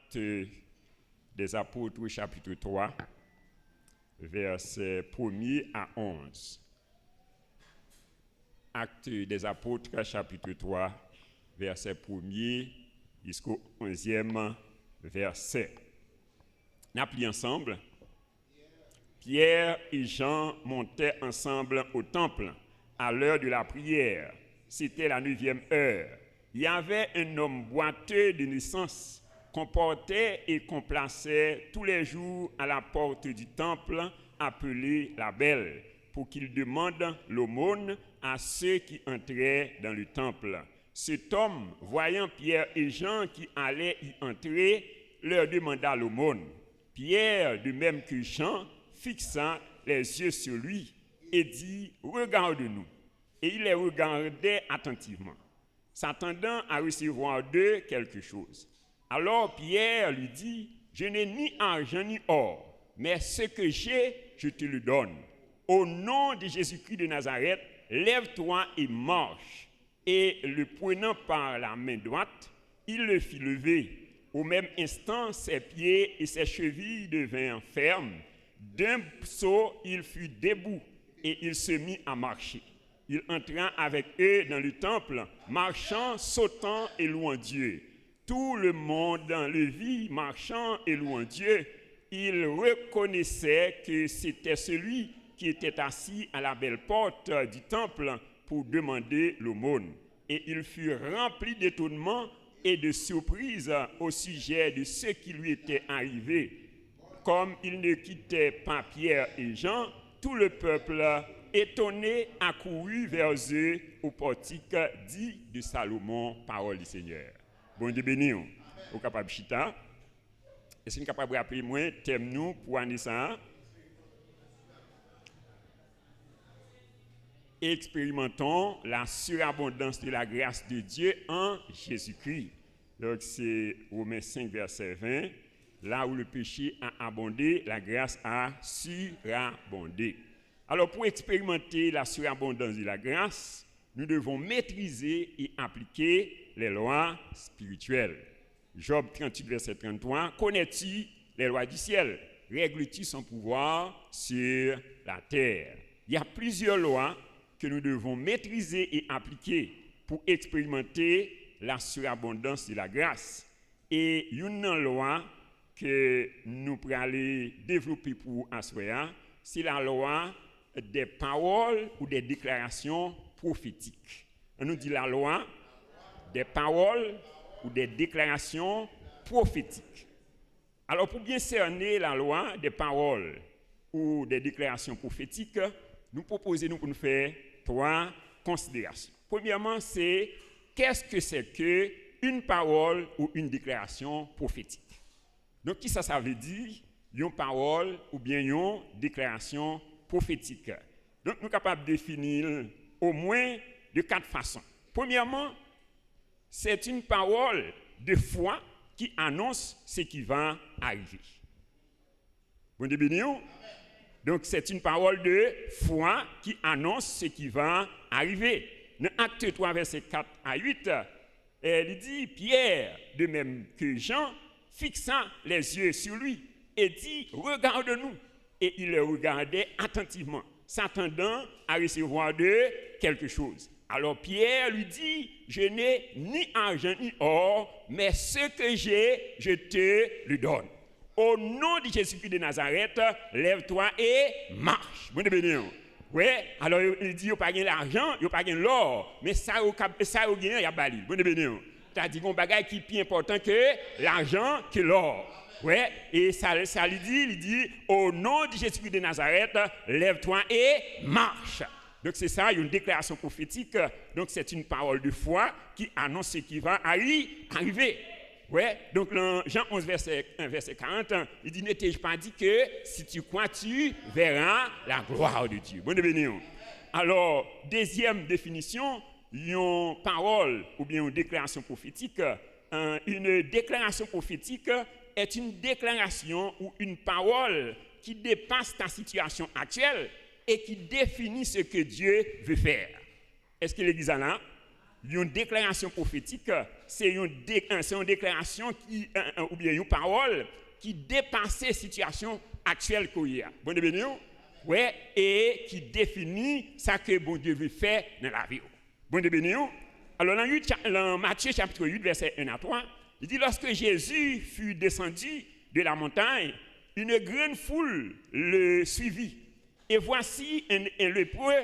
Actes des Apôtres, chapitre 3, versets 1er à 11. Actes des Apôtres, chapitre 3, verset 1er jusqu'au 11e verset. Nous appelons ensemble. Pierre et Jean montaient ensemble au temple à l'heure de la prière. C'était la 9e heure. Il y avait un homme boiteux de naissance qu'on portait et qu'on plaçait tous les jours à la porte du temple appelé la Belle, pour qu'il demande l'aumône à ceux qui entraient dans le temple. Cet homme, voyant Pierre et Jean qui allaient y entrer, leur demanda l'aumône. Pierre, de même que Jean, fixa les yeux sur lui et dit « Regarde-nous ». Et il les regardait attentivement, s'attendant à recevoir d'eux quelque chose. Alors Pierre lui dit « Je n'ai ni argent ni or, mais ce que j'ai, je te le donne. Au nom de Jésus-Christ de Nazareth, lève-toi et marche. » Et le prenant par la main droite, il le fit lever. Au même instant, ses pieds et ses chevilles devinrent fermes. D'un saut, il fut debout et il se mit à marcher. Il entra avec eux dans le temple, marchant, sautant et louant Dieu. Tout le monde le vit marchant et louant Dieu. Il reconnaissait que c'était celui qui était assis à la belle porte du temple pour demander l'aumône. Et il fut rempli d'étonnement et de surprise au sujet de ce qui lui était arrivé. Comme il ne quittait pas Pierre et Jean, tout le peuple, étonné, accourut vers eux au portique dit de Salomon, parole du Seigneur. Bon Dieu béni, au capable chita. Est-ce que vous êtes capable de rappeler moi, thème nous pour année ça? Expérimentons la surabondance de la grâce de Dieu en Jésus-Christ. Donc c'est Romains 5, verset 20. Là où le péché a abondé, la grâce a surabondé. Alors pour expérimenter la surabondance de la grâce, nous devons maîtriser et appliquer les lois spirituelles. Job 38, verset 33. Connais-tu les lois du ciel? Règles-tu son pouvoir sur la terre? Il y a plusieurs lois que nous devons maîtriser et appliquer pour expérimenter la surabondance de la grâce. Et une loi que nous pourrons aller développer pour Assoya, c'est la loi des paroles ou des déclarations prophétiques. On nous dit la loi des paroles ou des déclarations prophétiques. Alors pour bien cerner la loi des paroles ou des déclarations prophétiques, nous proposons pour nous faire 3 considérations. Premièrement, c'est qu'est-ce que c'est qu'une parole ou une déclaration prophétique? Donc, qui ça veut dire? Une parole ou bien une déclaration prophétique. Donc, nous sommes capables de définir au moins de 4 façons. Premièrement, c'est une parole de foi qui annonce ce qui va arriver. Bon Dieu béni. Donc, c'est une parole de foi qui annonce ce qui va arriver. Dans Acte 3, verset 4 à 8, il dit, Pierre, de même que Jean, fixa les yeux sur lui et dit, regarde-nous. Et il le regardait attentivement, s'attendant à recevoir d'eux quelque chose. Alors Pierre lui dit, je n'ai ni argent ni or, mais ce que j'ai, je te le donne. Au nom de Jésus-Christ de Nazareth, lève-toi et marche. Bon béni. Oui, alors il dit, il n'y a pas l'argent, il n'y a pas l'or, mais ça, il y a bali. Bon béni. C'est-à-dire qu'on bagaille qui est plus important que l'argent, que l'or. Oui, et ça lui dit, il dit, au nom de Jésus-Christ de Nazareth, lève-toi et marche. Donc c'est ça, il y a une déclaration prophétique. Donc c'est une parole de foi qui annonce ce qui va arriver. Ouais, donc dans Jean 11, verset 40, il dit, ne t'ai-je pas dit que si tu crois, tu verras la gloire de Dieu. Bonne béni. Alors, deuxième définition, une parole ou bien une déclaration prophétique. Une déclaration prophétique est une déclaration ou une parole qui dépasse ta situation actuelle et qui définit ce que Dieu veut faire. Est-ce que l'église est là? une déclaration prophétique, c'est une déclaration qui, ou bien une parole qui dépasse la situation actuelle qu'il y a. Bon de béni, ouais, et qui définit ce que bon Dieu veut faire dans la vie. Bon de béni. Alors dans Matthieu chapitre 8, verset 1 à 3, il dit lorsque Jésus fut descendu de la montagne, une grande foule le suivit. Et voici un lépreux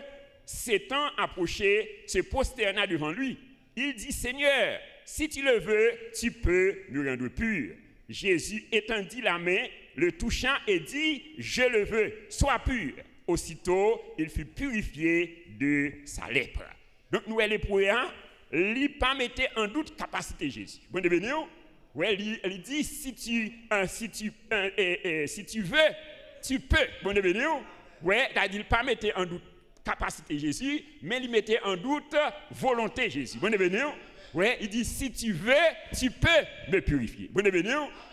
s'étant approché, se prosterna devant lui. Il dit, Seigneur, si tu le veux, tu peux nous rendre purs. Jésus étendit la main, le touchant et dit, je le veux, sois pur. Aussitôt, il fut purifié de sa lèpre. Donc, nous, les lépreux, il pas mettre en doute capacité de Jésus. Bon, de béni, ouais, il dit, si tu veux, tu peux. Bon, de béni, ouais, il pas mettre en doute capacité de Jésus, mais il mettait en doute volonté de Jésus. Bon, de béni, ouais, il dit, si tu veux, tu peux me purifier. Bon, de béni,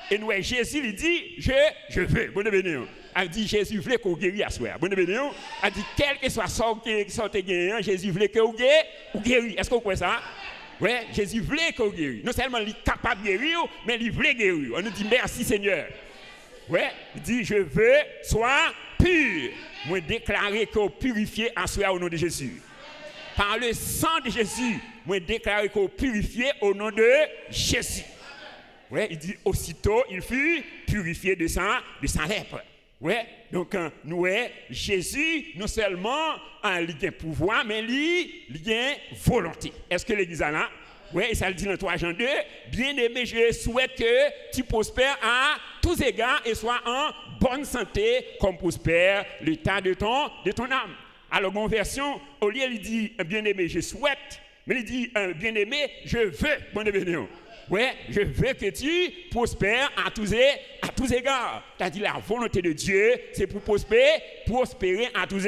et nous, Jésus, il dit, je veux. Bon, de béni, il dit, Jésus voulait qu'on guérisse à soi. Bon, de béni, il dit, quel que soit ça qui est Jésus voulait qu'on guérisse. Est-ce que vous croyez ça? Oui, Jésus voulait qu'on guérisse. Non seulement il est capable de guérir, mais il voulait guérir. On nous dit, merci Seigneur. Oui, il dit, je veux, sois pur. Moi, déclarer qu'on purifie à soi au nom de Jésus. Par le sang de Jésus, moi, déclarer qu'on purifie au nom de Jésus. Oui, il dit, aussitôt, il fut purifié de sa lèpre. Oui, donc, nous, Jésus, non seulement, il a pouvoir, mais il a volonté. Est-ce que l'Église a là? Oui, et ça le dit dans 3 Jean 2. Bien-aimé, je souhaite que tu prospères à tous égards et sois en bonne santé, comme prospère l'état de ton âme. Alors, mon version, au lieu, il dit, bien-aimé, je souhaite, mais il dit, bien-aimé, je veux, bon bénédiction. Oui, je veux que tu prospères à tous égards. C'est-à-dire la volonté de Dieu, c'est pour prospérer à tous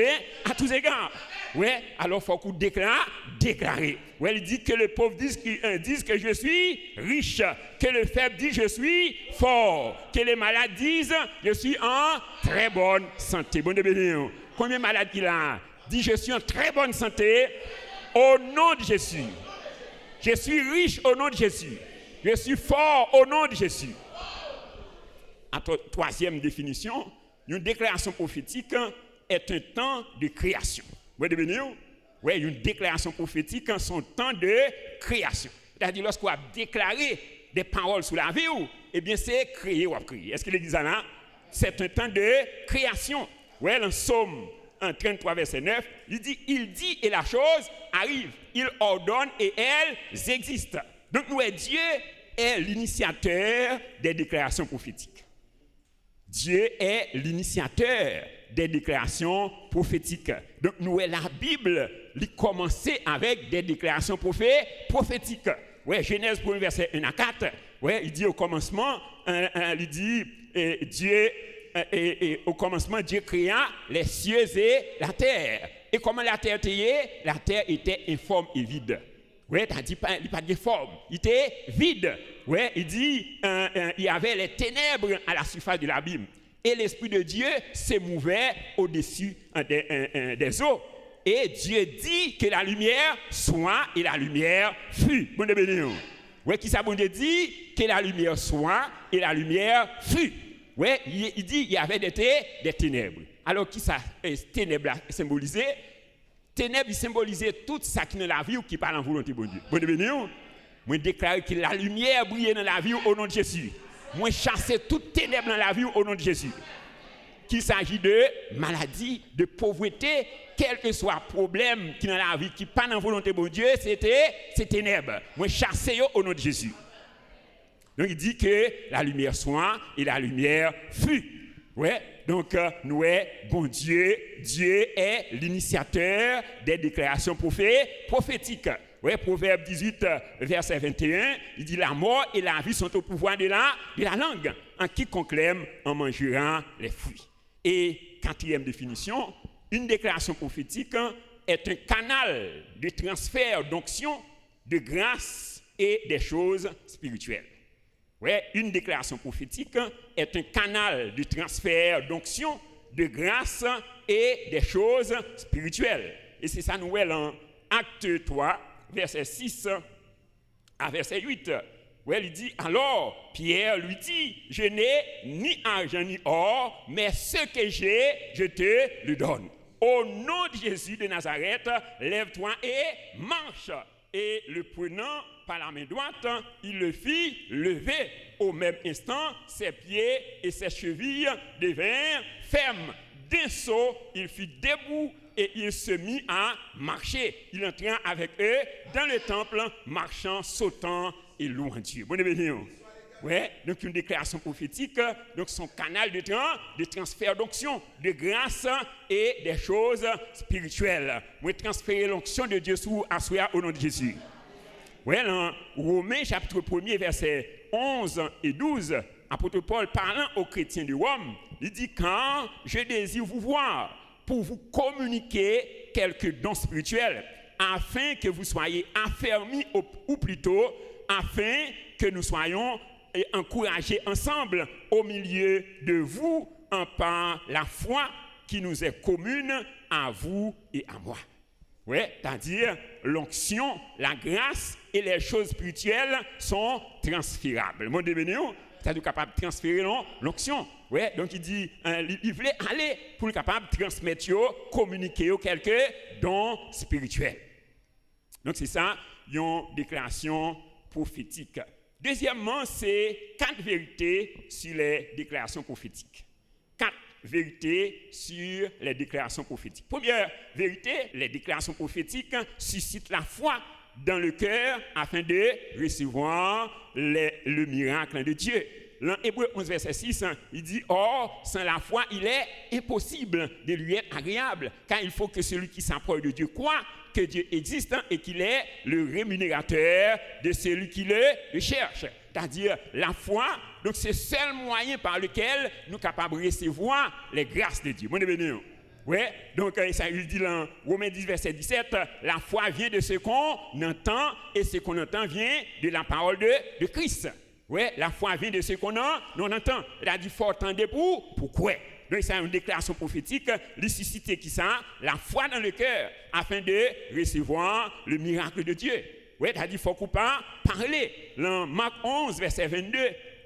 égards. Oui, alors il faut qu'on déclarer. Oui, il dit que le pauvre dise que je suis riche, que le faible dit je suis fort, que les malades disent je suis en très bonne santé. Bonne bénédiction. Combien de malades il a? Dit je suis en très bonne santé au nom de Jésus. Je suis riche au nom de Jésus. Je suis fort au nom de Jésus. Troisième définition, une déclaration prophétique est un temps de création. Vous voyez bien? Oui, une déclaration prophétique en son temps de création. C'est-à-dire lorsqu'on a déclaré des paroles sur la vie, eh bien c'est créer ou créer. Est-ce que l'Église là? C'est un temps de création. Oui, dans Psaume 33, verset 9, il dit et la chose arrive. Il ordonne et elles existent. Donc, Dieu est l'initiateur des déclarations prophétiques. Dieu est l'initiateur des déclarations prophétiques. Donc, la Bible, il commençait avec des déclarations prophétiques. Ouais, Genèse 1, verset 1 à 4. Ouais, il dit au commencement, il dit Dieu, au commencement, Dieu créa les cieux et la terre. Et comment la terre était informe et vide. Ouais, il dit pas de forme, il était vide. Ouais, il dit il y avait les ténèbres à la surface de l'abîme. Et l'Esprit de Dieu se mouvait au-dessus des eaux. Et Dieu dit que la lumière soit et la lumière fut. Bon de béni. Ouais, qui ça bon Dieu dit que la lumière soit et la lumière fut. Ouais, il dit il y avait des ténèbres. Alors qui ça ténèbres symbolisé? Ténèbres symbolisait tout ça qui est dans la vie ou qui parle en volonté de Dieu. Bon de béni. Moi déclare que la lumière brille dans la vie au nom de Jésus. Moi chasser toutes ténèbres dans la vie au nom de Jésus. Qu'il s'agit de maladie, de pauvreté, quel que soit le problème qui est dans la vie, qui n'est pas dans la volonté de Dieu, c'est ténèbres. Moi, chasser au nom de Jésus. Donc, il dit que la lumière soit et la lumière fut. Ouais. Donc, bon Dieu est l'initiateur des déclarations prophétiques. Ouais, Proverbe 18, verset 21, il dit la mort et la vie sont au pouvoir de la langue. En quiconque l'aime en mangera les fruits. Et quatrième définition, une déclaration prophétique est un canal de transfert d'onction, de grâce et des choses spirituelles. Ouais, une déclaration prophétique est un canal de transfert d'onction, de grâce et des choses spirituelles. Et c'est ça nous voyons en Acte 3, verset 6 à verset 8. Ouais, il dit, alors Pierre lui dit, je n'ai ni argent ni or, mais ce que j'ai, je te le donne. Au nom de Jésus de Nazareth, lève-toi et marche. Et le prenant par la main droite, il le fit lever. Au même instant, ses pieds et ses chevilles devinrent fermes. D'un saut, il fut debout et il se mit à marcher. Il entra avec eux dans le temple, marchant, sautant et louant Dieu. Bon événement. Ouais, donc une déclaration prophétique, donc son canal de transfert d'onction, de grâce et des choses spirituelles. Moi, transférer l'onction de Dieu sur Assoya au nom de Jésus. Ouais, dans Romains chapitre 1er, versets 11 et 12, apôtre Paul parlant aux chrétiens de Rome, il dit, quand je désire vous voir pour vous communiquer quelques dons spirituels, afin que vous soyez affermis ou plutôt, afin que nous soyons encouragés ensemble au milieu de vous par la foi qui nous est commune à vous et à moi. Oui, c'est-à-dire l'onction, la grâce et les choses spirituelles sont transférables. Mon déménagement, c'est-à-dire capable de transférer l'onction. Oui, donc il dit, il voulait aller pour être capable de transmettre, communiquer quelques dons spirituels. Donc c'est ça, une déclaration prophétique. Deuxièmement, c'est 4 vérités sur les déclarations prophétiques. 4 vérités sur les déclarations prophétiques. Première vérité, les déclarations prophétiques suscitent la foi dans le cœur afin de recevoir le miracle de Dieu. Dans Hébreux 11, verset 6, il dit, or, sans la foi, il est impossible de lui être agréable, car il faut que celui qui s'approche de Dieu croit que Dieu existe et qu'il est le rémunérateur de celui qui le cherche. C'est-à-dire la foi, donc c'est le seul moyen par lequel nous sommes capables de recevoir les grâces de Dieu. Bon, ouais, donc ça il dit dans Romains 10, verset 17, la foi vient de ce qu'on entend et ce qu'on entend vient de la parole de Christ. Ouais, la foi vient de ce qu'on entend. Il a dit faut attendre pour quoi. Donc c'est une déclaration prophétique, l'unicité qui ça, la foi dans le cœur, afin de recevoir le miracle de Dieu. Oui, il a dit faut qu'on parler. Dans Marc 11, verset 22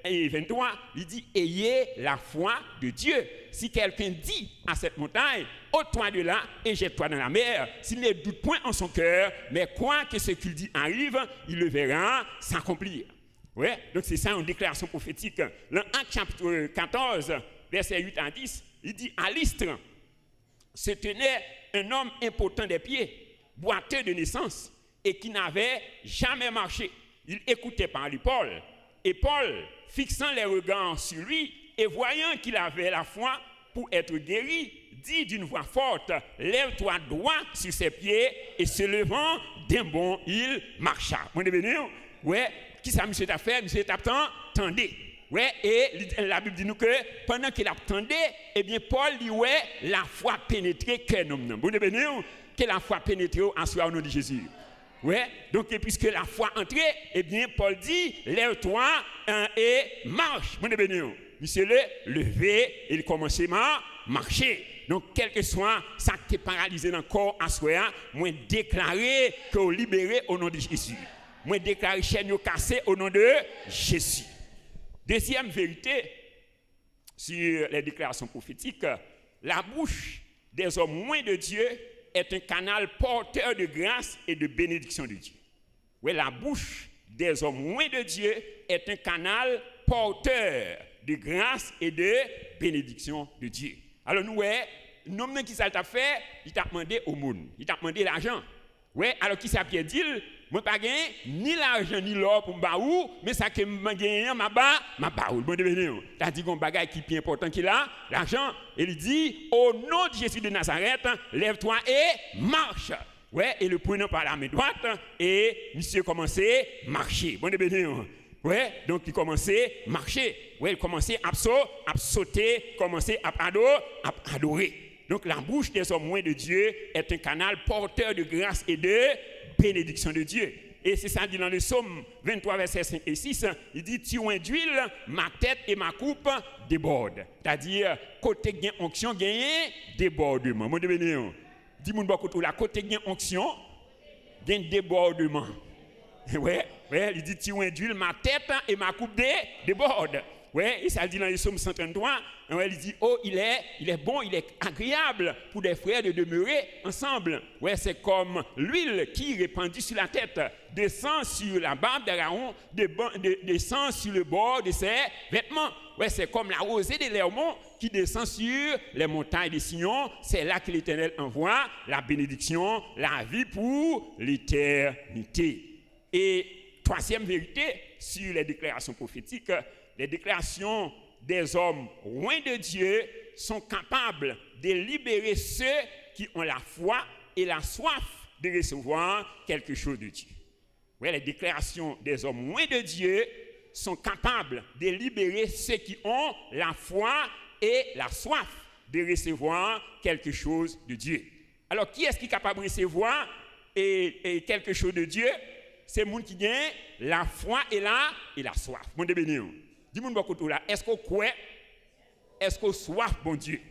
et 23, il dit ayez la foi de Dieu. Si quelqu'un dit à cette montagne, ôte-toi de là et jette-toi dans la mer, s'il ne doute point en son cœur, mais quoi que ce qu'il dit arrive, il le verra s'accomplir. Oui, donc c'est ça une déclaration prophétique. Dans Actes chapitre 14, verset 8 à 10, il dit à Lystre se tenait un homme impotent des pieds, boiteux de naissance, et qui n'avait jamais marché. Il écoutait parler Paul. Et Paul, fixant les regards sur lui et voyant qu'il avait la foi pour être guéri, dit d'une voix forte, lève-toi droit sur ses pieds, et se levant d'un bond, il marcha. Mon dévenu, ouais, qui ça, monsieur t'a fait? Monsieur t'a tendé. Ouais, et la Bible dit nous que pendant qu'il attendait, eh bien, Paul dit, ouais, la foi pénétrée qu'un homme. Bon dévenu, que la foi pénétrée en soi au nom de Jésus. Ouais, donc et puisque la foi entrée, eh bien, Paul dit, lève-toi et marche. Mon béni, monsieur le lever et il commence à marcher. Donc, quel que soit ça qui est paralysé dans le corps à soi, moi déclarer que vous libérez au nom de Jésus. Moi déclarer chaîne cassée au nom de Jésus. Deuxième vérité sur les déclarations prophétiques, la bouche des hommes moins de Dieu est un canal porteur de grâce et de bénédiction de Dieu. Oui, la bouche des hommes moins de Dieu est un canal porteur de grâce et de bénédiction de Dieu. Alors nous, l'homme qui ça t'a fait, il t'a demandé au monde, il t'a demandé l'argent. Oui, alors qui ça Pierre dit, moi pas gagné ni l'argent ni l'or pour m'baou, mais ça que m'a gagné ma baou. Bon devenir. T'as dit qu'on bagaille qui est important qu'il a, l'argent. Et il dit au nom de Jésus de Nazareth, lève-toi et marche. Ouais, et le prenant par la main droite et monsieur commençait à marcher. Bon devenir. Ouais, donc il commençait à marcher. Ouais, il commençait à sauter, commençait à adorer. Donc la bouche des hommes moins de Dieu est un canal porteur de grâce et de bénédiction de Dieu. Et c'est ça dit dans le psaume 23, versets 5 et 6, il dit, tu d'huile, ma tête et ma coupe débordent. C'est-à-dire, côté gain onction, gain débordement. Mon devenir. Dis-moi beaucoup tout là, côté gain onction, il y a un débordement. Ouais, il dit tu induis ma tête et ma coupe déborde. Ouais, et ça dit dans les psaumes 133, ouais, il dit oh, il est bon, il est agréable pour des frères de demeurer ensemble. Ouais, c'est comme l'huile qui répandue sur la tête descend sur la barbe d'Aaron, descend sur le bord de ses vêtements. Ouais, c'est comme la rosée de l'Hermon qui descend sur les montagnes de Sion. C'est là que l'Éternel envoie la bénédiction, la vie pour l'éternité. Et troisième vérité sur les déclarations prophétiques, les déclarations des hommes loin de Dieu sont capables de libérer ceux qui ont la foi et la soif de recevoir quelque chose de Dieu. Oui, les déclarations des hommes loin de Dieu sont capables de libérer ceux qui ont la foi et la soif de recevoir quelque chose de Dieu. Alors, qui est-ce qui est capable de recevoir et quelque chose de Dieu? C'est le monde qui a la foi et la soif. Bon Dieu béni. Dis-moi beaucoup là, est-ce qu'on croit? Est-ce qu'on soif, bon Dieu?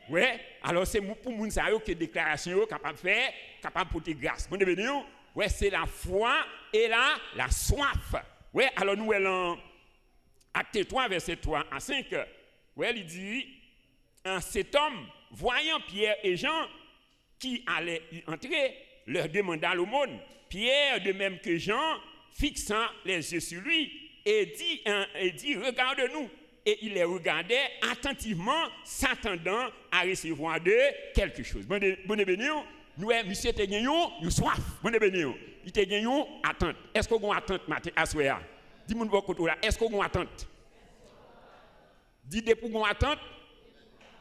Oui, alors c'est pour moun sa yo que déclaration capable de faire, capable de porter grâce. Bon Dieu béni. Oui, c'est la foi et la soif. Oui, alors nous allons Acte 3, verset 3 à 5. Oui, il dit, cet homme, voyant Pierre et Jean qui allaient y entrer, leur demanda l'aumône. Pierre, de même que Jean, fixant les yeux sur lui, et dit, regarde-nous. Et il les regardait attentivement, s'attendant à recevoir de quelque chose. Bon béni, nous, monsieur, te gagnons, nous soif. Bon béni, il te gagnons, attente. Est-ce qu'on a attente, matin, à soir? Dis-moi beaucoup là, est-ce qu'on a attente? Dis pour qu'on attente,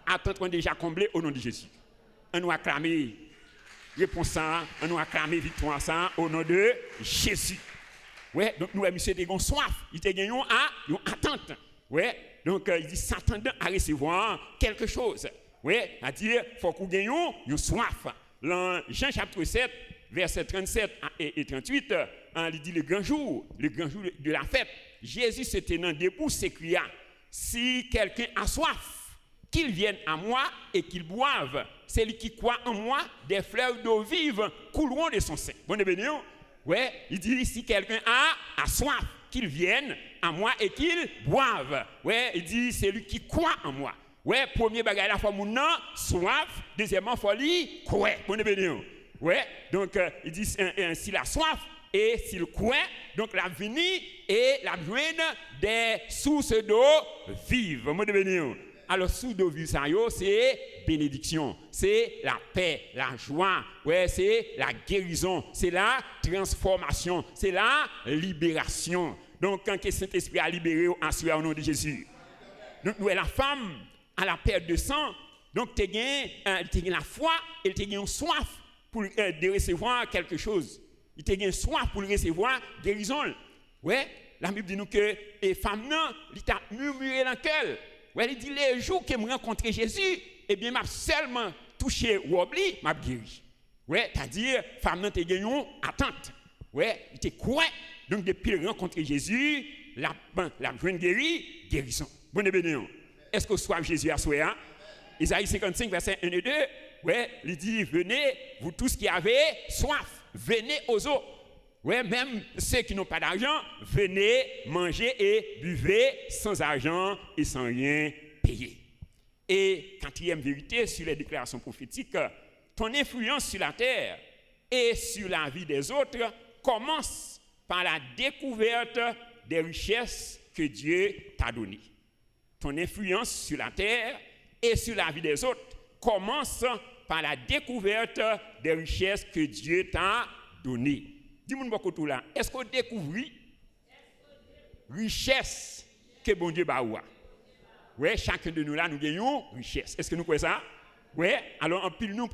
attente qu'on déjà comblé au nom de Jésus. On nous acclamer réponse ça, on nous acclamer victoire ça au nom de Jésus. Ouais, donc nous, monsieur, te gagnons soif, il te gagnons à attente. Ouais, donc il dit s'attendant à recevoir quelque chose. Ouais, c'est-à-dire faut qu'on gagne une soif. Dans Jean chapitre 7, versets 37 et 38, il dit le grand jour de la fête, Jésus se tenant debout s'écria, si quelqu'un a soif, qu'il vienne à moi et qu'il boive. Celui qui croit en moi, des fleuves d'eau vive couleront de son sein. Bon béni. Ouais, il dit si quelqu'un a soif, qu'il vienne à moi et qu'il boive. Ouais, il dit c'est lui qui croit en moi. Ouais, premier bagage la fois mon nom, soif, deuxièmement folie, croit. Bon béni. Ouais, donc il dit s'il a soif et s'il croit, donc la venir et la joindre des sources d'eau vive. Bon béni. Alors source d'eau vive ça c'est bénédiction, c'est la paix, la joie, ouais, c'est la guérison, c'est la transformation, c'est la libération. Donc, quand le Saint-Esprit a libéré, assuré au nom de Jésus. Donc, nous, la femme à la perte de sang, donc, tu as la foi et tu as soif pour de recevoir quelque chose. Tu as soif pour recevoir guérison. Ouais, la Bible dit nous que les femmes, elles ont murmuré dans le cœur. Ouais, il dit les jours que je rencontré Jésus, eh bien, m'a seulement touché ou oublié, m'a guéri. Ouais, c'est-à-dire, femme n'a pas gagné attente. Ouais, il était quoi? Donc, depuis rencontrer Jésus, la jeune guérison. Bon béni. Est-ce que soit Jésus à soi? Isaïe 55, verset 1 et 2. Ouais, il dit, venez, vous tous qui avez soif, venez aux eaux. Ouais, même ceux qui n'ont pas d'argent, venez manger et buvez sans argent et sans rien payer. Et quatrième vérité sur les déclarations prophétiques, ton influence sur la terre et sur la vie des autres commence par la découverte des richesses que Dieu t'a données. Ton influence sur la terre et sur la vie des autres commence par la découverte des richesses que Dieu t'a données. Dis-moi beaucoup tout là. Est-ce qu'on découvre richesse que bon Dieu a? Oui, chacun de nous là, nous gagnons richesse. Est-ce que nous croyons ça? Oui, alors en pile nous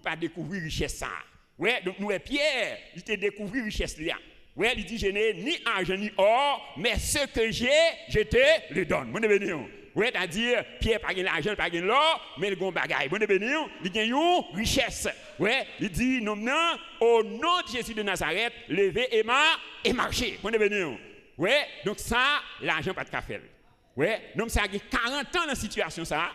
pas découvrir richesse ça. Oui, donc nous, Pierre, il t'a découvert richesse là. Oui, il dit, je n'ai ni argent ni or, mais ce que j'ai, je te le donne. Bon béni. Oui, c'est-à-dire, Pierre n'a pas l'argent, pas l'or, mais il a un bagage. Bon béni, il a une richesse. Oui, il dit, non, au nom de Jésus de Nazareth, levez et marchez. Bon béni. Oui, donc ça, l'argent pas de café. Oui, donc ça a 40 ans dans la situation ça.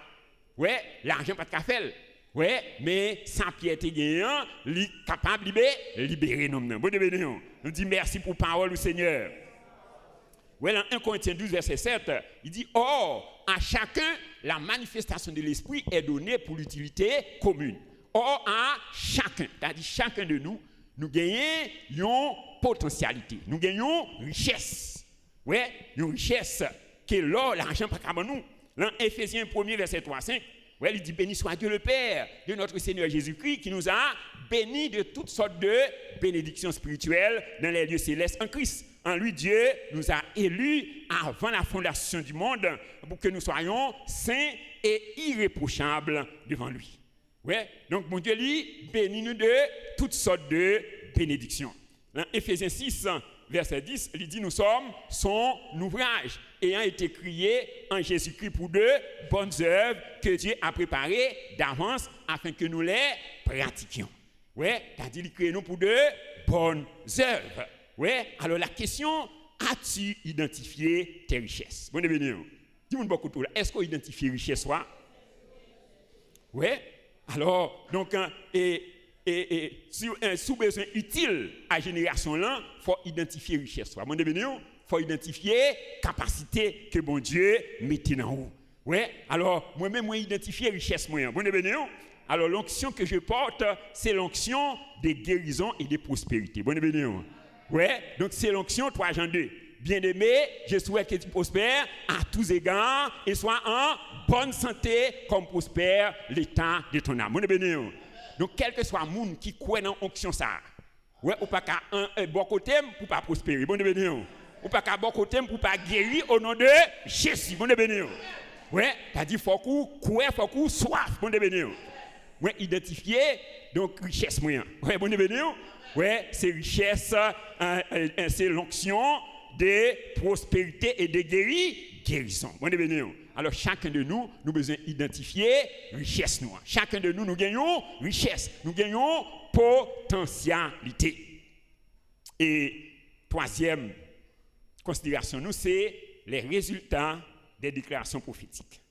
Oui, l'argent pas de café. Ouais, mais sans piété gagnant, il est capable de libérer nous. Bon Dieu béni. Nous dit merci pour parole au Seigneur. Ouais, dans 1 Corinthiens 12, verset 7, il dit, or, à chacun, la manifestation de l'esprit est donnée pour l'utilité commune. Or, à chacun, c'est-à-dire chacun de nous, nous gagnons une potentialité, nous gagnons richesse. Ouais, une richesse que l'or, l'argent, pas comme nous. Dans Éphésiens 1, verset 3-5, ouais, il dit, béni soit Dieu le Père de notre Seigneur Jésus-Christ qui nous a bénis de toutes sortes de bénédictions spirituelles dans les lieux célestes en Christ. En lui, Dieu nous a élus avant la fondation du monde pour que nous soyons saints et irréprochables devant lui. Ouais, donc mon Dieu lui bénit nous de toutes sortes de bénédictions. Dans Éphésiens 6, verset 10, il dit, nous sommes son ouvrage, ayant été créés en Jésus-Christ pour de bonnes œuvres que Dieu a préparées d'avance afin que nous les pratiquions. Ouais, c'est-à-dire qu'il crée nous pour de bonnes œuvres. Ouais, alors la question, as-tu identifié tes richesses? Bon, dis-moi beaucoup de là. Est-ce qu'on identifie richesse soi? Ouais, alors, donc, sous besoin utile à la génération là, il faut identifier richesse soi. Bon, il faut identifier capacité que bon Dieu mette dans vous. Ouais, alors, moi-même, moi, identifier richesse moyen. Bon, alors, l'onction que je porte, c'est l'onction de guérison et de prospérité. Bon, ouais, donc c'est l'onction 3 Jean 2. Bien-aimé, je souhaite que tu prospères à tous égards et sois en bonne santé comme prospère l'état de ton âme. Donc, quel que soit le monde qui croit dans l'onction, ça, ouais, ou pas qu'à un bon côté pour pas prospérer. Ou pas qu'à bon côté pour pas guérir au nom de Jésus. Ouais, c'est-à-dire faut qu'on croit, faut qu'on soif. Ouais, identifier donc richesse moyen. Ouais, ouais, c'est richesse, c'est l'onction de prospérité et de guérison. Alors, chacun de nous, nous besoin identifier richesse. Chacun de nous, nous gagnons richesse. Nous gagnons potentialité. Et troisième considération, nous, c'est les résultats des déclarations prophétiques.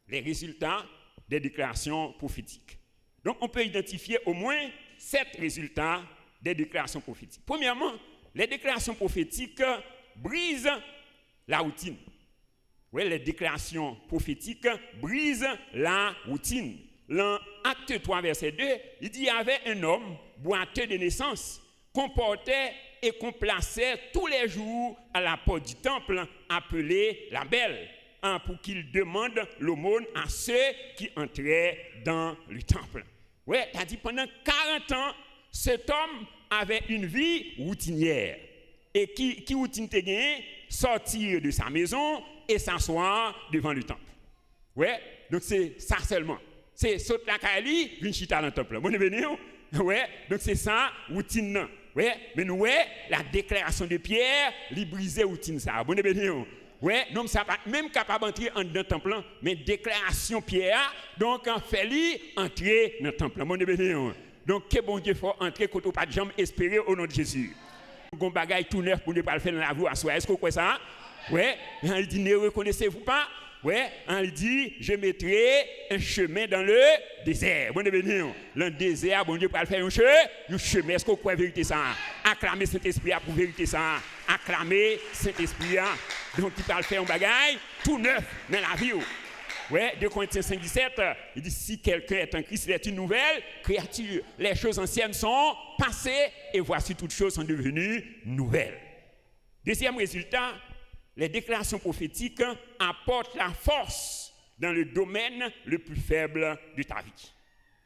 Les résultats des déclarations prophétiques. Donc, on peut identifier au moins 7 résultats des déclarations prophétiques. Premièrement, les déclarations prophétiques brisent la routine. Oui, les déclarations prophétiques brisent la routine. Dans Acte 3, verset 2, il dit, il y avait un homme, boiteux de naissance, qu'on portait et qu'on plaçait tous les jours à la porte du temple, appelé la Belle, pour qu'il demande l'aumône à ceux qui entraient dans le temple. Oui, il a dit, pendant 40 ans, cet homme avait une vie routinière. Et qui routine te gagne? Sortir de sa maison et s'asseoir devant le temple. Ouais, donc c'est ça seulement. C'est sauter la Kali, venir chita dans le temple. Bon, ouais, donc c'est ça, routine. Ouais, mais nous, ouais, la déclaration de Pierre, lui briser routine ça. Bon, ouais, donc ça pas même capable d'entrer dans le temple, mais déclaration Pierre, donc en fait lui entrer dans le temple. Bon, donc que bon Dieu faut entrer quand on pas de jambes espérer au nom de Jésus. Gon bagaille tout neuf pour ne pas le faire dans la vie à soi. Est-ce que vous croyez ça? Ouais, il dit ne reconnaissez-vous pas? Ouais, il dit je mettrai un chemin dans le désert. Bon dans le désert, bon Dieu pour le faire un chemin. Est-ce que vous croyez vérité ça? Acclamer Saint-Esprit pour vérité ça. Acclamer Saint-Esprit. Donc il parle faire un bagaille tout neuf dans la vie. Ouais, 2 Corinthiens 5, 17, il dit si quelqu'un est en Christ, il est une nouvelle créature. Les choses anciennes sont passées et voici toutes choses sont devenues nouvelles. Deuxième résultat, les déclarations prophétiques apportent la force dans le domaine le plus faible de ta vie.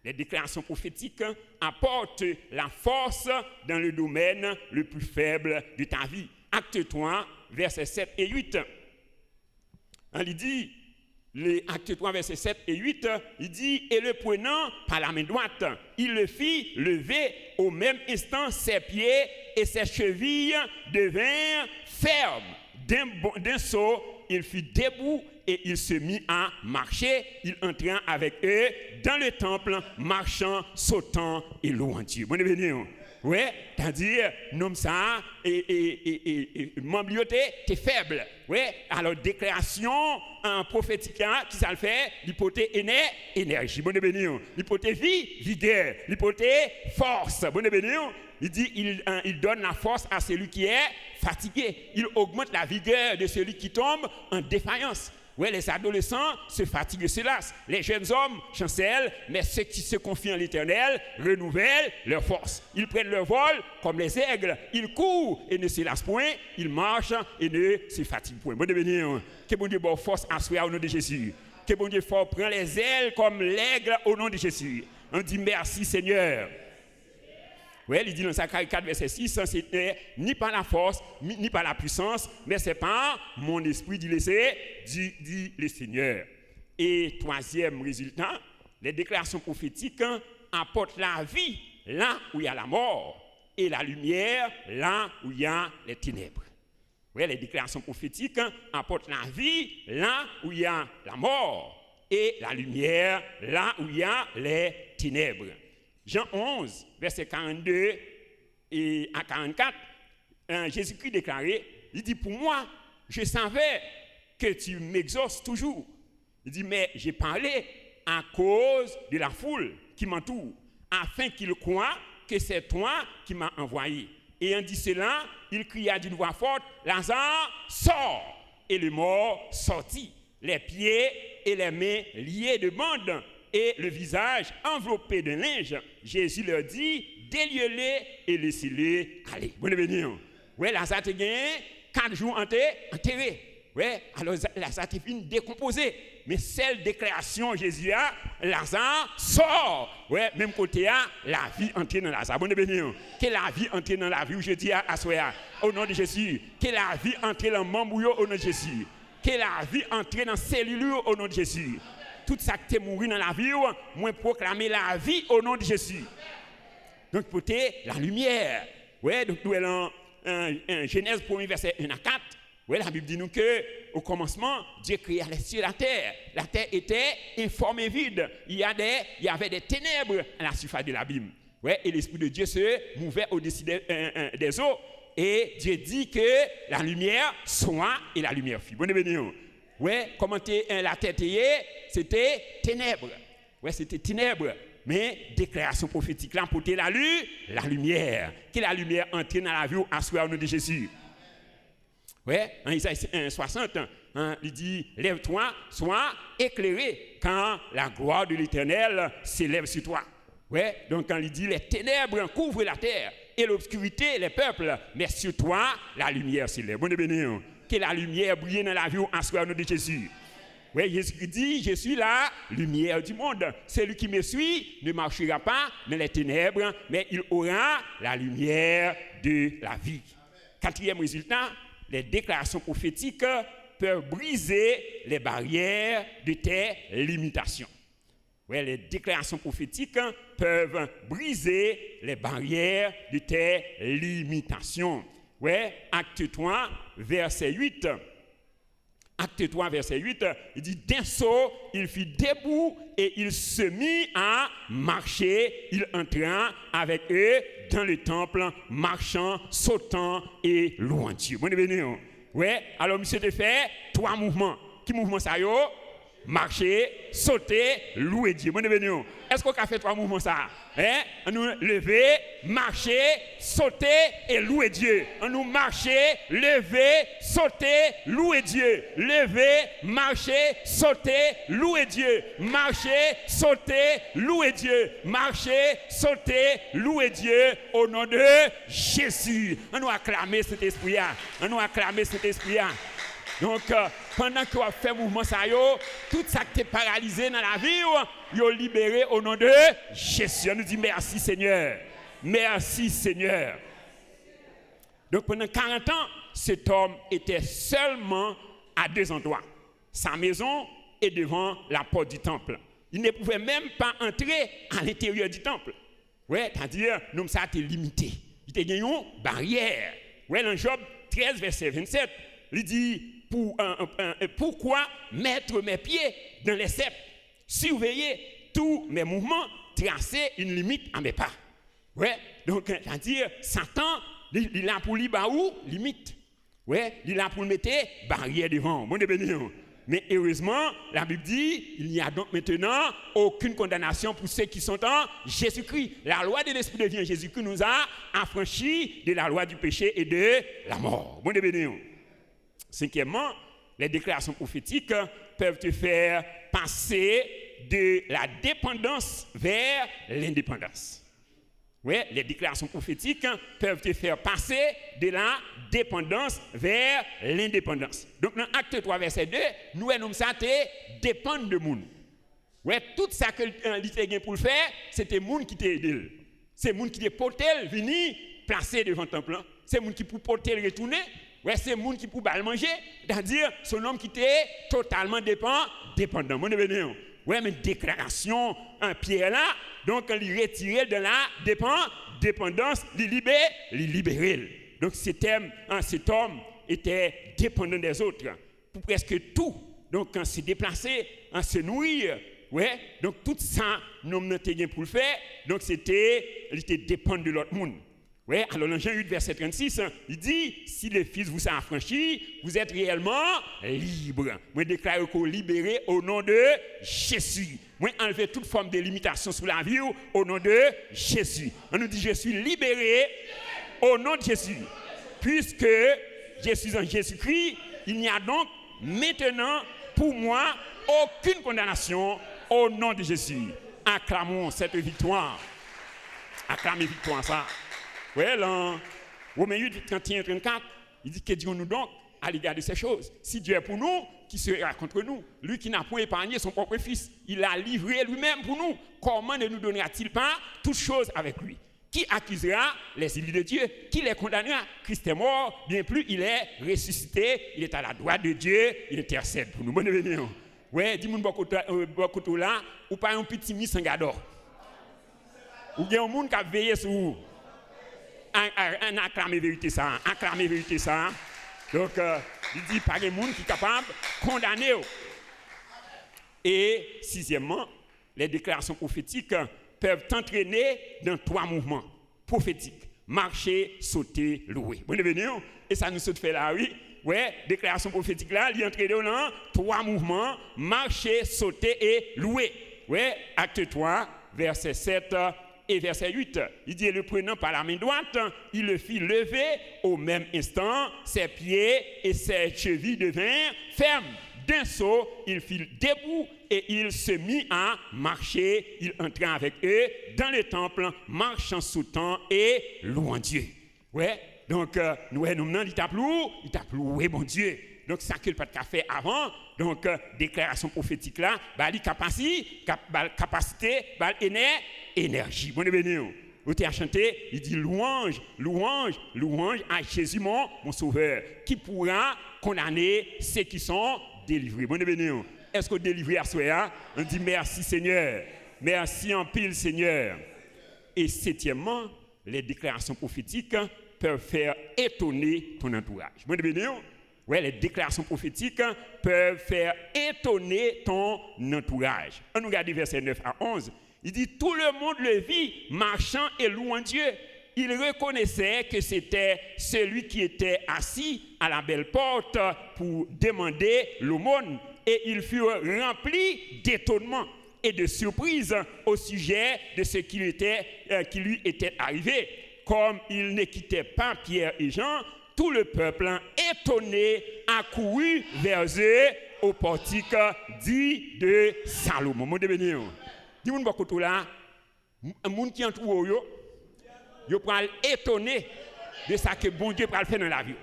Les déclarations prophétiques apportent la force dans le domaine le plus faible de ta vie. Acte 3, versets 7 et 8. Il dit, les Actes 3, versets 7 et 8, il dit, et le prenant par la main droite, il le fit lever au même instant ses pieds et ses chevilles devinrent fermes. D'un saut, il fut debout et il se mit à marcher. Il entra avec eux dans le temple, marchant, sautant et louant Dieu. Bon, Ouais, c'est-à-dire, nous ça, et membre t'es faible. Ouais, alors déclaration prophétique, qui ça le fait, l'hypothèse énergie, bon béni. L'hypothèse vie, vigueur. L'hypothèse force, bon béni. Il dit, il donne la force à celui qui est fatigué. Il augmente la vigueur de celui qui tombe en défaillance. Oui, les adolescents se fatiguent, se lassent. Les jeunes hommes chancellent, mais ceux qui se confient en l'Éternel renouvellent leur force. Ils prennent leur vol comme les aigles. Ils courent et ne se lassent point. Ils marchent et ne se fatiguent point. Bon devenir, que bon Dieu bonne force à soi au nom de Jésus. Que bon Dieu fort prend les ailes comme l'aigle au nom de Jésus. On dit merci Seigneur. Oui, il dit dans Zacharie 4, verset 6, c'était ni par la force, ni par la puissance, mais c'est par mon esprit, dit le Seigneur. Et troisième résultat, les déclarations prophétiques apportent la vie là où il y a la mort et la lumière là où il y a les ténèbres. Oui, les déclarations prophétiques apportent la vie là où il y a la mort et la lumière là où il y a les ténèbres. Jean 11, verset 42 et à 44, Jésus-Christ déclarait, il dit, pour moi, je savais que tu m'exauces toujours. Il dit, mais j'ai parlé à cause de la foule qui m'entoure, afin qu'ils croient que c'est toi qui m'as envoyé. Et en dit cela, il cria d'une voix forte, Lazare, sors! Et le mort sortit, les pieds et les mains liés de bandes, et le visage enveloppé de linge. Jésus leur dit, déliez-les et laissez-les aller. Bon béni. Oui, Lazare a gagné 4 jours enterré. Oui, alors Lazare a fini décomposé. Mais celle déclaration Jésus a, Lazare sort. Oui, même côté a, la vie entre dans Lazare. Bon béni. Que la vie entre dans la vie où je dis à soi, au nom de Jésus. Que la vie entre dans le membre au nom de Jésus. Que la vie entre dans la cellule au nom de Jésus. Tout ça qui est mort dans la vie, moi proclamer la vie au nom de Jésus. Donc, côté la lumière. Ouais, donc nous allons Genèse 1 verset 1 à 4. Ouais, la Bible dit nous que au commencement, Dieu créa les cieux et la terre. La terre était informe et vide. Il y avait des ténèbres à la surface de l'abîme. Ouais, et l'esprit de Dieu se mouvait au-dessus des eaux. Et Dieu dit que la lumière soit et la lumière fut. Bonne béni. Ouais, comment la terre était, c'était ténèbres. Ouais, c'était ténèbres. Mais déclaration prophétique là pour la lumière. Que la lumière entre dans la vie à soi au nom de Jésus. Ouais, en Isaïe 60, il dit lève-toi, sois éclairé quand la gloire de l'Éternel s'élève sur toi. Ouais, donc quand il dit les ténèbres couvrent la terre et l'obscurité les peuples, mais sur toi la lumière s'élève. Bonne béni. Que la lumière brille dans la vie en soi au nom de Jésus. Oui, Jésus dit, je suis la lumière du monde. Celui qui me suit ne marchera pas dans les ténèbres, mais il aura la lumière de la vie. Quatrième résultat, les déclarations prophétiques peuvent briser les barrières de tes limitations. Oui, les déclarations prophétiques peuvent briser les barrières de tes limitations. Oui, Acte 3, verset 8. Acte 3, verset 8, il dit, d'un saut, il fit debout et il se mit à marcher. Il entra avec eux dans le temple, marchant, sautant et louant Dieu. Bon, béni. Oui, alors monsieur te fait 3 mouvements. Qui mouvement ça yo? Marcher, sauter, louer Dieu. Bon, béni. Est-ce qu'on a fait 3 mouvements ça? On nous lever, marcher, sauter et louer Dieu. On nous marcher, lever, sauter, louer Dieu. Lever, marcher, sauter, louer Dieu. Marcher, sauter, louer Dieu. Marcher, sauter, louer Dieu au nom de Jésus. On nous acclamer cet esprit. On nous acclamer cet esprit. Donc, pendant que vous faites mouvement, ça, tout ça qui est paralysé dans la vie, vous libéré au nom de Jésus. On nous dit merci Seigneur. Merci Seigneur. Donc, pendant 40 ans, cet homme était seulement à 2 endroits. Sa maison et devant la porte du temple. Il ne pouvait même pas entrer à l'intérieur du temple. Ouais, c'est-à-dire, nous, ça a été limité. Il était une barrière. Ouais, dans Job 13, verset 27, il dit, pourquoi mettre mes pieds dans les ceps, surveiller tous mes mouvements, tracer une limite à mes pas. Ouais, donc c'est-à-dire Satan, il a pour lui baou limite. Ouais, il a pour le mettre barrière devant. Bon béni. Mais heureusement, la Bible dit, il n'y a donc maintenant aucune condamnation pour ceux qui sont en Jésus-Christ. La loi de l'Esprit de vie en Jésus-Christ nous a affranchis de la loi du péché et de la mort. Bon béni. Cinquièmement, les déclarations prophétiques peuvent te faire passer de la dépendance vers l'indépendance. Oui, les déclarations prophétiques peuvent te faire passer de la dépendance vers l'indépendance. Donc, dans Acte 3, verset 2, nous sommes ça, dépendre de monde. Oui, tout ça que l'État pour le faire, c'était le monde qui t'a aidé. C'est le monde qui t'a porté, venir placer devant le temple. C'est le monde qui peut porter le retourner. Ouais, c'est le monde qui peut le manger. C'est-à-dire, c'est un homme qui était totalement dépendant. Oui, mais déclaration, Pierre là, donc il retirait de la dépendance, il libérait. Donc cet homme était dépendant des autres pour presque tout. Donc quand se déplacer, se nourrir, ouais, donc tout ça, nous n'avons pas pour le faire. Donc il était dépendant de l'autre monde. Ouais, alors dans Jean 8, verset 36, il dit, si le Fils vous a affranchi, vous êtes réellement libre. Moi, déclare qu'on libéré au nom de Jésus. Moi, enlever toute forme de limitation sur la vie au nom de Jésus. On nous dit, je suis libéré au nom de Jésus. Puisque je suis en Jésus-Christ, il n'y a donc maintenant pour moi aucune condamnation au nom de Jésus. Acclamons cette victoire. Acclamez victoire, ça. Oui, dans Romains 8, 31 34, il dit que disons-nous donc à l'égard de ces choses. Si Dieu est pour nous, qui sera contre nous? Lui qui n'a point épargné son propre fils, il l'a livré lui-même pour nous. Comment ne nous donnera-t-il pas toutes choses avec lui? Qui accusera les élus de Dieu? Qui les condamnera? Christ est mort, bien plus, il est ressuscité, il est à la droite de Dieu, il intercède pour nous. Bonne venue. Oui, dis-moi beaucoup là, ou pas un petit missangador. Ou bien un monde qui a veillé sur vous. Acclamer vérité ça. Donc, il dit pas de monde qui est capable de condamner. Et sixièmement, les déclarations prophétiques peuvent t'entraîner dans 3 mouvements prophétiques. Marcher, sauter, louer. Bonne venue. Et ça nous saute fait là, oui. Ouais, déclaration prophétique là, il entraîne dans 3 mouvements. Marcher, sauter et louer. Ouais, acte 3, verset 7. Et verset 8, il dit, le prenant par la main droite, il le fit lever au même instant, ses pieds et ses chevilles devinrent fermes. D'un saut, il fit debout et il se mit à marcher. Il entra avec eux dans le temple, marchant sautant et louant Dieu. Ouais, donc, nous, il t'a loué, bon Dieu. Donc, ça que le pas de fait avant, donc, déclaration prophétique là, il capacité, énergie. Bon béni. Vous t'avez chanté, il dit louange à Jésus mon sauveur, qui pourra condamner ceux qui sont délivrés. Bon béni. Est-ce que délivré à soi? On dit merci Seigneur. Merci en pile Seigneur. Et septièmement, les déclarations prophétiques peuvent faire étonner ton entourage. Bon béni. Oui, les déclarations prophétiques peuvent faire étonner ton entourage. On nous regarde verset 9 à 11. Il dit, tout le monde le vit, marchant et louant Dieu. Il reconnaissait que c'était celui qui était assis à la belle porte pour demander l'aumône. Et ils furent remplis d'étonnement et de surprise au sujet de ce qui lui était arrivé. Comme il ne quittait pas Pierre et Jean, tout le peuple, étonné, accourut vers eux au portique dit de Salomon. Mon béni. Dis-moi beaucoup là, un monde qui entoure yo pral étonné de ça que bon Dieu pral faire dans la vie.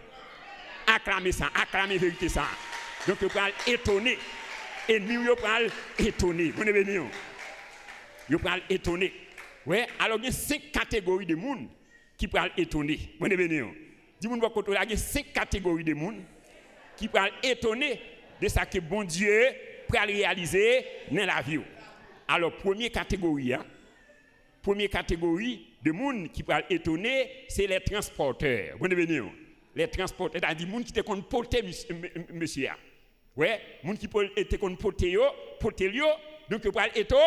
Acclamer ça, acclamer vérité ça. Donc yo pral étonné. Ennemi yo pral étonné. Mon béni. Yo pral étonné. Ouais, alors il y a 5 catégories de monde qui pral étonné. Mon béni. Dis-moi beaucoup là, il y a 5 catégories de monde qui pral étonné de ça que bon Dieu pral réaliser dans la vie. Alors, première catégorie de monde qui peut étonner, c'est les transporteurs. Vous venez, les transporteurs, c'est-à-dire les gens qui te porter monsieur. Ouais, les gens qui te porter donc ils peuvent être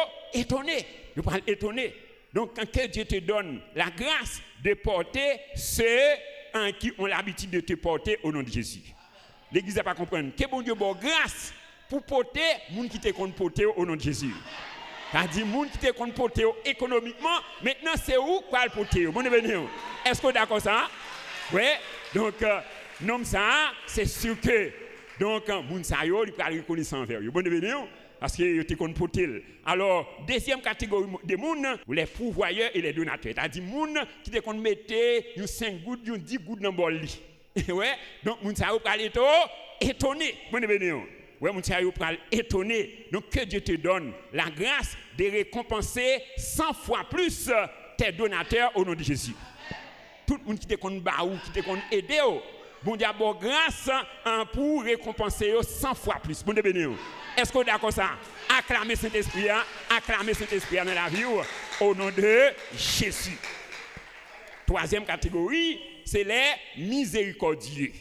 étonnés. Donc, quand Dieu te donne la grâce de porter ceux qui ont l'habitude de te porter au nom de Jésus. L'Église n'a pas compris. Que bon Dieu bon grâce pour porter les gens qui te comptent porter au nom de Jésus. C'est-à-dire, les gens qui te comptent porter économiquement, maintenant c'est où quoi le porter. Est-ce que vous êtes d'accord ça? Oui. Donc, non, ça, c'est sûr que. Donc, les gens qui ont reconnaissance envers eux. Parce que tu comptes porter. Alors, deuxième catégorie de gens, les pourvoyeurs et les donateurs. C'est-à-dire, les gens qui te comptent mettre 5 gouttes, 10 gouttes dans le bol. Ouais. Donc, les gens qui ont étonné. Ouais, mon Dieu, étonné. Donc, que Dieu te donne la grâce de récompenser 100 fois plus tes donateurs au nom de Jésus. Tout le monde qui te compte baou, qui te compte aider, bon Dieu, bon grâce pour récompenser 100 fois plus. Bon Dieu béni. Est-ce que vous êtes d'accord ça? Acclamez Saint-Esprit, acclamez Saint-Esprit dans la vie au nom de Jésus. Troisième catégorie, c'est les miséricordieux.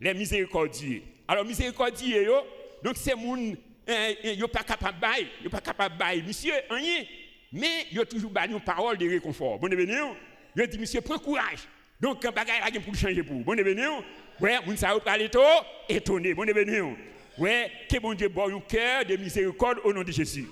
Les miséricordieux. Alors, miséricordieux, donc c'est moun yo pas capable bail, yo pas capable bail monsieur rien, mais yo toujours bail une parole de réconfort. Bon béni, yo dit monsieur prends courage. Donc quand bagaille la pour changer pour. Bon béni, ouais, moun ça parler to étonné. Bon béni. Ouais, que bon Dieu bon un cœur de miséricorde au nom de Jésus.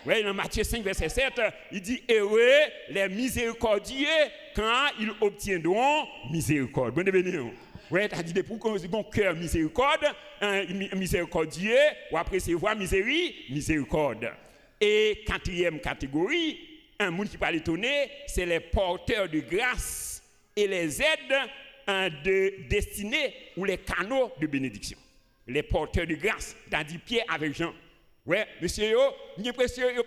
Ouais, dans Matthieu 5 verset 7, il dit heureux les miséricordieux quand ils obtiendront miséricorde. Bon béni. Oui, tu as dit pour qu'on ait un cœur miséricordieux, ou après c'est voir miséricorde. Et quatrième catégorie, un monde qui parle étonné, c'est les porteurs de grâce et les aides de destinée ou les canaux de bénédiction. Les porteurs de grâce, c'est-à-dire Pierre avec Jean. Oui, monsieur, j'ai l'impression qu'il n'y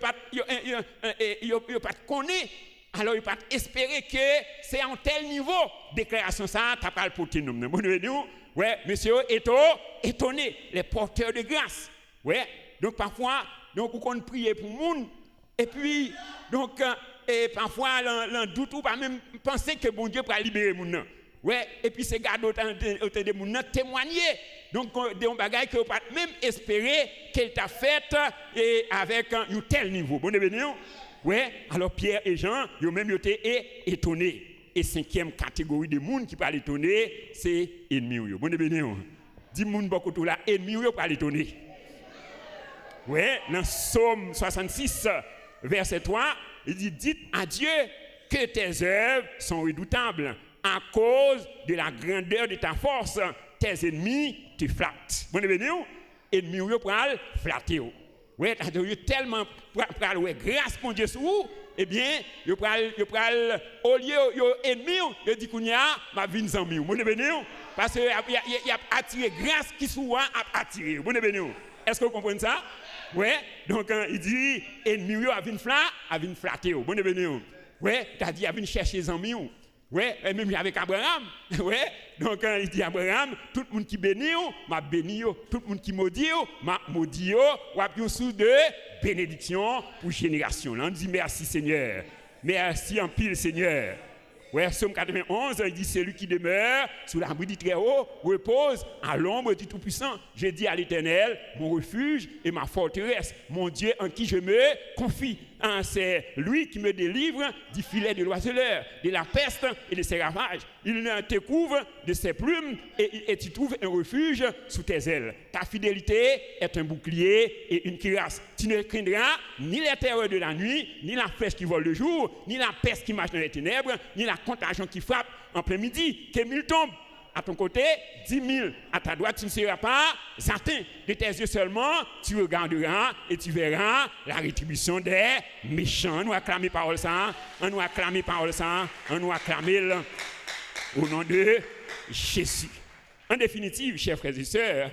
a pas de connaître. Alors, il ne peut pas espérer que c'est en tel niveau déclaration ça, tu n'as pas le porter nous. Oui, monsieur, étonné, les porteurs de grâce. Oui, donc parfois, donc, on prie pour le monde, et puis, donc, et parfois, l'on doute ou pas même penser que bon Dieu peut libérer le monde. Oui, et puis, c'est garder autant de monde témoigner. Donc, des bagages que vous ne pouvez pas même espérer qu'elle t'a fait avec un tel niveau. Bon, oui, alors Pierre et Jean, ils ont même été étonnés. Et cinquième catégorie de monde qui parle étonné, c'est ennemi. Bon, dis monde beaucoup tout là, ennemi parle étonné. Oui, dans Psaume 66, verset 3, il dit dites à Dieu que tes œuvres sont redoutables à cause de la grandeur de ta force. Tes ennemis te flattent. Bon, ennemis parle flatter. Oui, tellement grâce pour Dieu sur vous, eh bien, au lieu de ennemi, il dit qu'on y a ma vie en mieux. Parce qu'il y a attiré grâce qui soit attiré. Est-ce que vous comprenez ça? Oui, donc il dit ennemi a vu flatter. Oui, tu dit il a vu chercher les amis. Oui, même avec Abraham. Oui, donc il dit Abraham, tout le monde qui bénit, m'a béni. Tout le monde qui maudit, m'a maudit. Ou a une source de bénédiction pour génération. Là, on dit merci Seigneur. Merci en pile Seigneur. Oui, Psaume 91, il dit celui qui demeure sous l'abri du Très-Haut repose à l'ombre du Tout-Puissant. Je dis à l'Éternel, mon refuge et ma forteresse, mon Dieu en qui je me confie. C'est lui qui me délivre du filet de l'oiseleur, de la peste et de ses ravages. Il te couvre de ses plumes et tu trouves un refuge sous tes ailes. Ta fidélité est un bouclier et une cuirasse. Tu ne craindras ni les terreurs de la nuit, ni la flèche qui vole le jour, ni la peste qui marche dans les ténèbres, ni la contagion qui frappe en plein midi. Que 1000 tombent à ton côté, 10 000 à ta droite, tu ne seras pas atteint. De tes yeux seulement, tu regarderas et tu verras la rétribution des méchants. On nous acclame parole ça, on nous acclame parole ça, on nous acclame au nom de Jésus. En définitive, chers frères et sœurs,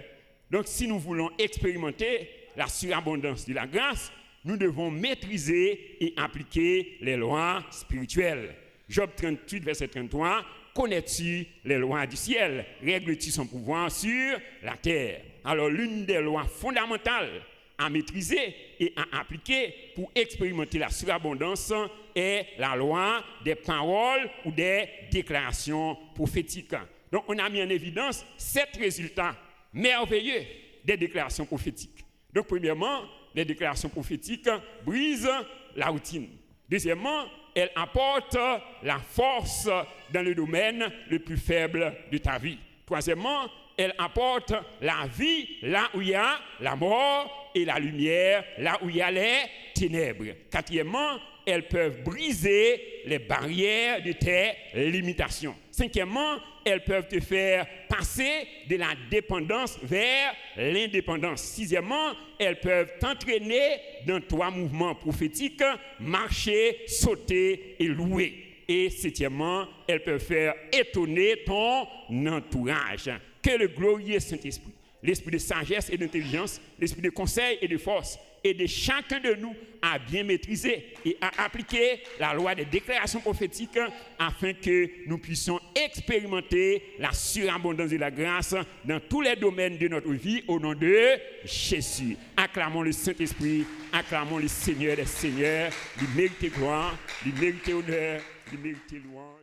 donc si nous voulons expérimenter la surabondance de la grâce, nous devons maîtriser et appliquer les lois spirituelles. Job 38, verset 33. Connais-tu les lois du ciel? Règles-tu son pouvoir sur la terre? Alors, l'une des lois fondamentales à maîtriser et à appliquer pour expérimenter la surabondance est la loi des paroles ou des déclarations prophétiques. Donc, on a mis en évidence 7 résultats merveilleux des déclarations prophétiques. Donc, premièrement, les déclarations prophétiques brisent la routine. Deuxièmement, elle apporte la force dans le domaine le plus faible de ta vie. Troisièmement, elle apporte la vie là où il y a la mort et la lumière là où il y a les ténèbres. Quatrièmement, elles peuvent briser les barrières de tes limitations. Cinquièmement, elles peuvent te faire passer de la dépendance vers l'indépendance. Sixièmement, elles peuvent t'entraîner dans 3 mouvements prophétiques, marcher, sauter et louer. Et septièmement, elles peuvent faire étonner ton entourage. Que le glorieux Saint-Esprit, l'esprit de sagesse et d'intelligence, l'esprit de conseil et de force, et de chacun de nous à bien maîtriser et à appliquer la loi des déclarations prophétiques afin que nous puissions expérimenter la surabondance de la grâce dans tous les domaines de notre vie au nom de Jésus. Acclamons le Saint-Esprit, acclamons le Seigneur des Seigneurs, il mérite gloire, il mérite honneur, il mérite louange.